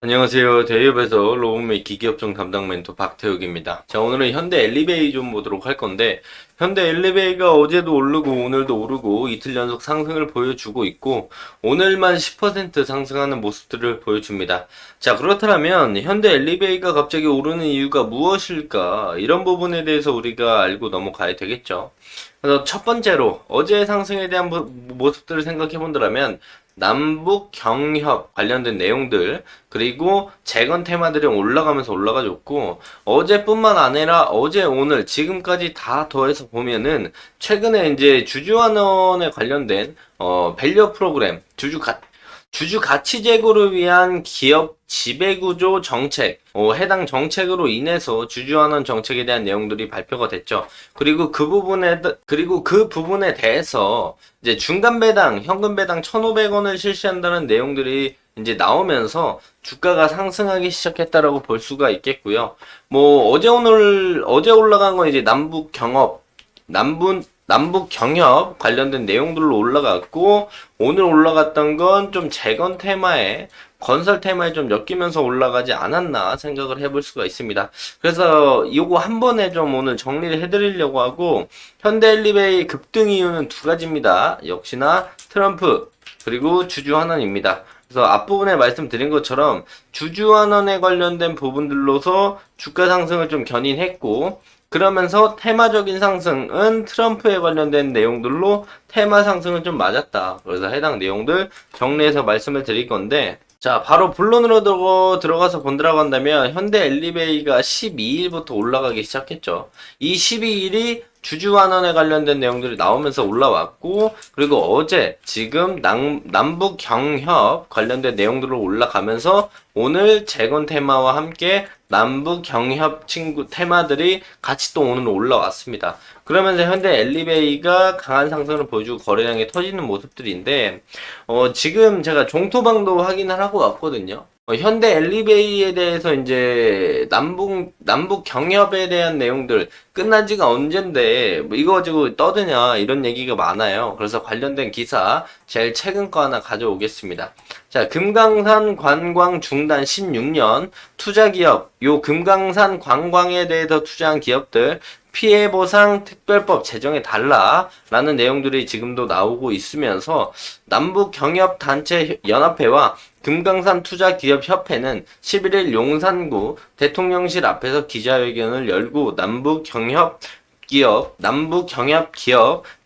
안녕하세요. 대기업에서 로봇메이 기기업종 담당 멘토 박태욱입니다. 자, 오늘은 현대 엘리베이 좀 보도록 할 건데, 현대 엘리베이가 어제도 오르고 오늘도 오르고 이틀 연속 상승을 보여주고 있고, 오늘만 10% 상승하는 모습들을 보여줍니다. 자, 그렇다면 현대 엘리베이가 갑자기 오르는 이유가 무엇일까? 이런 부분에 대해서 우리가 알고 넘어가야 되겠죠. 그래서 첫 번째로 어제의 상승에 대한 모습들을 생각해 본다면 남북 경협 관련된 내용들 그리고 재건 테마들이 올라가면서 올라가줬고 어제뿐만 아니라 어제 오늘 지금까지 다 더해서 보면은 최근에 이제 주주환원에 관련된 밸류 프로그램 주주 가치 제고를 위한 기업 지배구조 정책, 해당 정책으로 인해서 주주환원 정책에 대한 내용들이 발표가 됐죠. 그리고 그 부분에 대해서 이제 중간 배당, 현금 배당 1,500원을 실시한다는 내용들이 이제 나오면서 주가가 상승하기 시작했다라고 볼 수가 있겠고요. 뭐 어제 올라간 건 이제 남북 경협 관련된 내용들로 올라갔고 오늘 올라갔던 건 좀 재건 테마에 건설 테마에 좀 엮이면서 올라가지 않았나 생각을 해볼 수가 있습니다. 그래서 이거 한 번에 좀 오늘 정리를 해드리려고 하고 현대엘리베이 급등 이유는 두 가지입니다. 역시나 트럼프 그리고 주주환원입니다. 그래서 앞부분에 말씀드린 것처럼 주주환원에 관련된 부분들로서 주가 상승을 좀 견인했고 그러면서 테마적인 상승은 트럼프에 관련된 내용들로 테마 상승은 좀 맞았다. 그래서 해당 내용들 정리해서 말씀을 드릴 건데 자, 바로 본론으로 들어가서 본다라고 한다면 현대 엘리베이가 12일부터 올라가기 시작했죠. 이 12일이 주주환원에 관련된 내용들이 나오면서 올라왔고 그리고 어제 지금 남북 경협 관련된 내용들로 올라가면서 오늘 재건 테마와 함께 남북 경협 친구 테마들이 같이 또 오늘 올라왔습니다. 그러면서 현대 엘리베이가 강한 상승을 보여주고 거래량이 터지는 모습들인데 지금 제가 종토방도 확인을 하고 왔거든요. 현대 엘리베이에 대해서 이제 남북 경협에 대한 내용들 끝난 지가 언젠데 뭐 이거 가지고 떠드냐 이런 얘기가 많아요. 그래서 관련된 기사 제일 최근 거 하나 가져오겠습니다. 자, 금강산 관광 중단 16년 투자기업 요 금강산 관광에 대해서 투자한 기업들 피해보상 특별법 제정해 달라라는 내용들이 지금도 나오고 있으면서 남북경협단체 연합회와 금강산 투자기업협회는 11일 용산구 대통령실 앞에서 기자회견을 열고 남북경협기업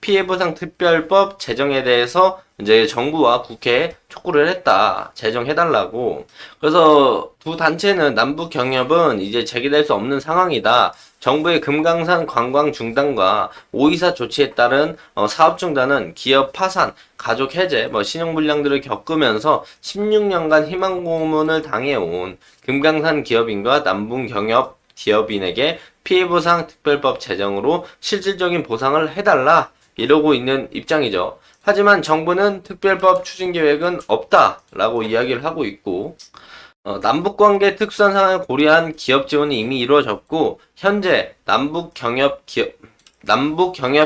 피해보상 특별법 제정에 대해서 이제 정부와 국회에 촉구를 했다. 제정해달라고. 그래서 두 단체는 남북경협은 이제 재개될 수 없는 상황이다. 정부의 금강산 관광 중단과 오이사 조치에 따른 사업 중단은 기업 파산, 가족 해제, 신용불량들을 겪으면서 16년간 희망 고문을 당해온 금강산 기업인과 남북경협 기업인에게 피해보상 특별법 제정으로 실질적인 보상을 해달라 이러고 있는 입장이죠. 하지만 정부는 특별법 추진 계획은 없다라고 이야기를 하고 있고 남북관계 특수한 상황을 고려한 기업 지원이 이미 이루어졌고 현재 남북경협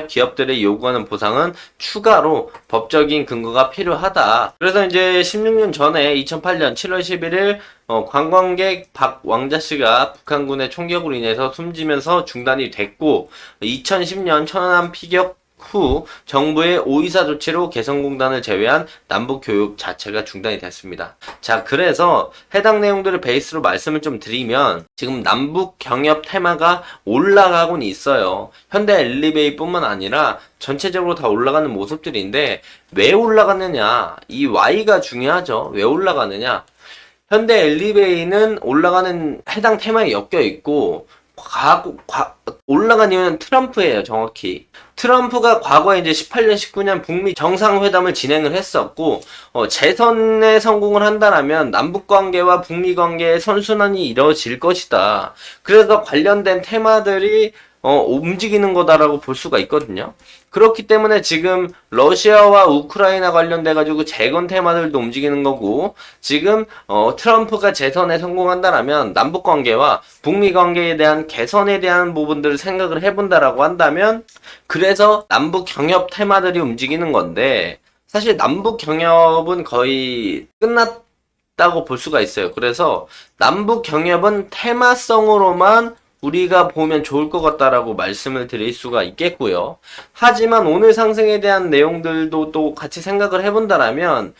기업들의 요구하는 보상은 추가로 법적인 근거가 필요하다. 그래서 이제 16년 전에 2008년 7월 11일 관광객 박 왕자씨가 북한군의 총격으로 인해서 숨지면서 중단이 됐고 2010년 천안함 피격 후 정부의 오이사 조치로 개성공단을 제외한 남북 교육 자체가 중단이 됐습니다. 자, 그래서 해당 내용들을 베이스로 말씀을 좀 드리면 지금 남북 경협 테마가 올라가곤 있어요. 현대 엘리베이뿐만 아니라 전체적으로 다 올라가는 모습들인데 왜 올라가느냐? 이 Y가 중요하죠. 왜 올라가느냐? 현대 엘리베이는 올라가는 해당 테마에 엮여 있고 올라간 이유는 트럼프예요, 정확히. 트럼프가 과거에 이제 18년, 19년 북미 정상회담을 진행을 했었고, 재선에 성공을 한다라면 남북관계와 북미관계의 선순환이 이루어질 것이다. 그래서 관련된 테마들이 움직이는 거다라고 볼 수가 있거든요. 그렇기 때문에 지금 러시아와 우크라이나 관련돼 가지고 재건 테마들도 움직이는 거고 지금 트럼프가 재선에 성공한다라면 남북 관계와 북미 관계에 대한 개선에 대한 부분들을 생각을 해본다라고 한다면 그래서 남북 경협 테마들이 움직이는 건데 사실 남북 경협은 거의 있다고 볼 수가 있어요. 그래서 남북 경협은 테마성으로만 우리가 보면 좋을 것 같다라고 말씀을 드릴 수가 있겠고요. 하지만 오늘 상승에 대한 내용들도 또 같이 생각을 해본다라면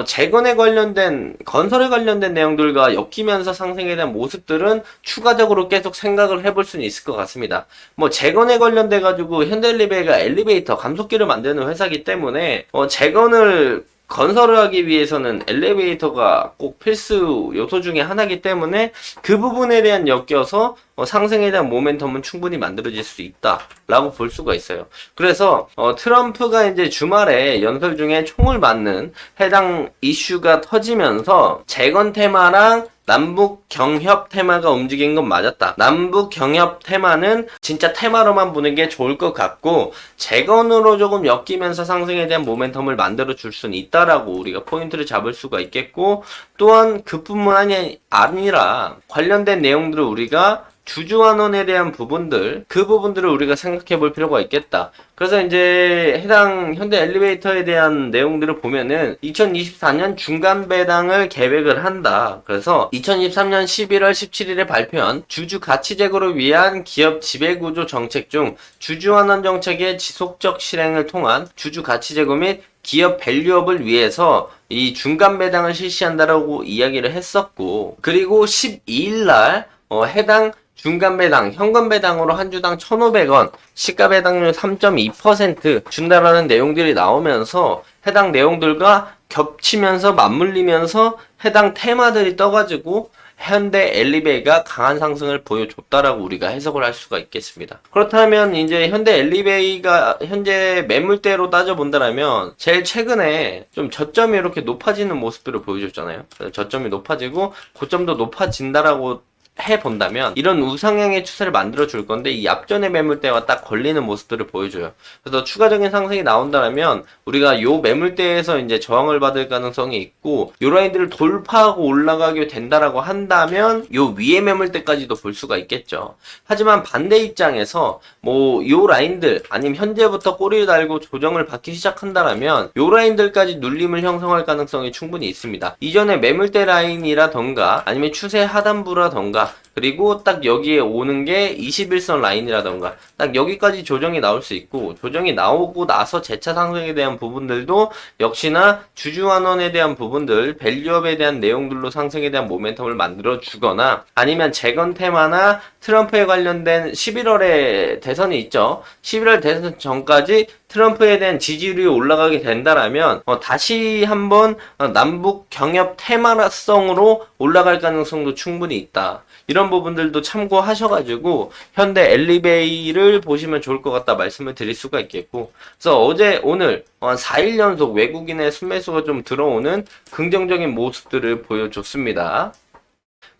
재건에 관련된 건설에 관련된 내용들과 엮이면서 상승에 대한 모습들은 추가적으로 계속 생각을 해볼 수는 있을 것 같습니다. 뭐 재건에 관련돼 가지고 현대엘리베이가 엘리베이터 감속기를 만드는 회사이기 때문에 재건을 건설을 하기 위해서는 엘리베이터가 꼭 필수 요소 중에 하나이기 때문에 그 부분에 대한 엮여서 상승에 대한 모멘텀은 충분히 만들어질 수 있다라고 볼 수가 있어요. 그래서 트럼프가 이제 주말에 연설 중에 총을 맞는 해당 이슈가 터지면서 재건 테마랑 남북 경협 테마가 움직인 건 맞았다. 남북 경협 테마는 진짜 테마로만 보는 게 좋을 것 같고 재건으로 조금 엮이면서 상승에 대한 모멘텀을 만들어 줄 수는 있다라고 우리가 포인트를 잡을 수가 있겠고, 또한 그뿐만 아니라 관련된 내용들을 우리가 주주환원에 대한 부분들, 그 부분들을 우리가 생각해 볼 필요가 있겠다. 그래서 이제 해당 현대 엘리베이터에 대한 내용들을 보면은 2024년 중간 배당을 계획을 한다. 그래서 2023년 11월 17일에 발표한 주주 가치 제고를 위한 기업 지배구조 정책 중 주주환원 정책의 지속적 실행을 통한 주주 가치 제고 및 기업 밸류업을 위해서 이 중간 배당을 실시한다라고 이야기를 했었고, 그리고 12일날 해당 중간 배당, 현금 배당으로 한 주당 1,500원, 시가 배당률 3.2% 준다라는 내용들이 나오면서 해당 내용들과 겹치면서 맞물리면서 해당 테마들이 떠가지고 현대 엘리베이가 강한 상승을 보여줬다라고 우리가 해석을 할 수가 있겠습니다. 그렇다면 이제 현대 엘리베이가 현재 매물대로 따져본다면 제일 최근에 좀 저점이 이렇게 높아지는 모습들을 보여줬잖아요. 저점이 높아지고 고점도 높아진다라고 해본다면 이런 우상향의 추세를 만들어 줄 건데 이 앞전의 매물대와 딱 걸리는 모습들을 보여줘요. 그래서 추가적인 상승이 나온다면 우리가 요 매물대에서 이제 저항을 받을 가능성이 있고, 요 라인들을 돌파하고 올라가게 된다라고 한다면 요 위의 매물대까지도 볼 수가 있겠죠. 하지만 반대 입장에서 뭐 요 라인들 아니면 현재부터 꼬리를 달고 조정을 받기 시작한다면 요 라인들까지 눌림을 형성할 가능성이 충분히 있습니다. 이전에 매물대 라인이라던가 아니면 추세 하단부라던가 그리고 딱 여기에 오는 게 21선 라인이라던가 딱 여기까지 조정이 나올 수 있고, 조정이 나오고 나서 재차 상승에 대한 부분들도 역시나 주주환원에 대한 부분들, 밸류업에 대한 내용들로 상승에 대한 모멘텀을 만들어 주거나, 아니면 재건 테마나 트럼프에 관련된 11월에 대선이 있죠. 11월 대선 전까지 트럼프에 대한 지지율이 올라가게 된다라면 다시 한번 남북 경협 테마성으로 올라갈 가능성도 충분히 있다. 이런 부분들도 참고하셔가지고 현대 엘리베이를 보시면 좋을 것 같다 말씀을 드릴 수가 있겠고, 그래서 오늘 4일 연속 외국인의 순매수가 좀 들어오는 긍정적인 모습들을 보여줬습니다.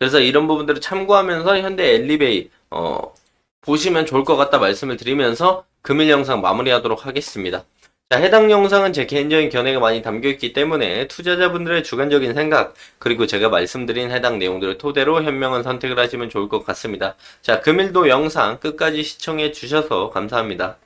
그래서 이런 부분들을 참고하면서 현대 엘리베이 보시면 좋을 것 같다 말씀을 드리면서 금일 영상 마무리하도록 하겠습니다. 자, 해당 영상은 제 개인적인 견해가 많이 담겨있기 때문에 투자자분들의 주관적인 생각, 그리고 제가 말씀드린 해당 내용들을 토대로 현명한 선택을 하시면 좋을 것 같습니다. 자, 금일도 영상 끝까지 시청해 주셔서 감사합니다.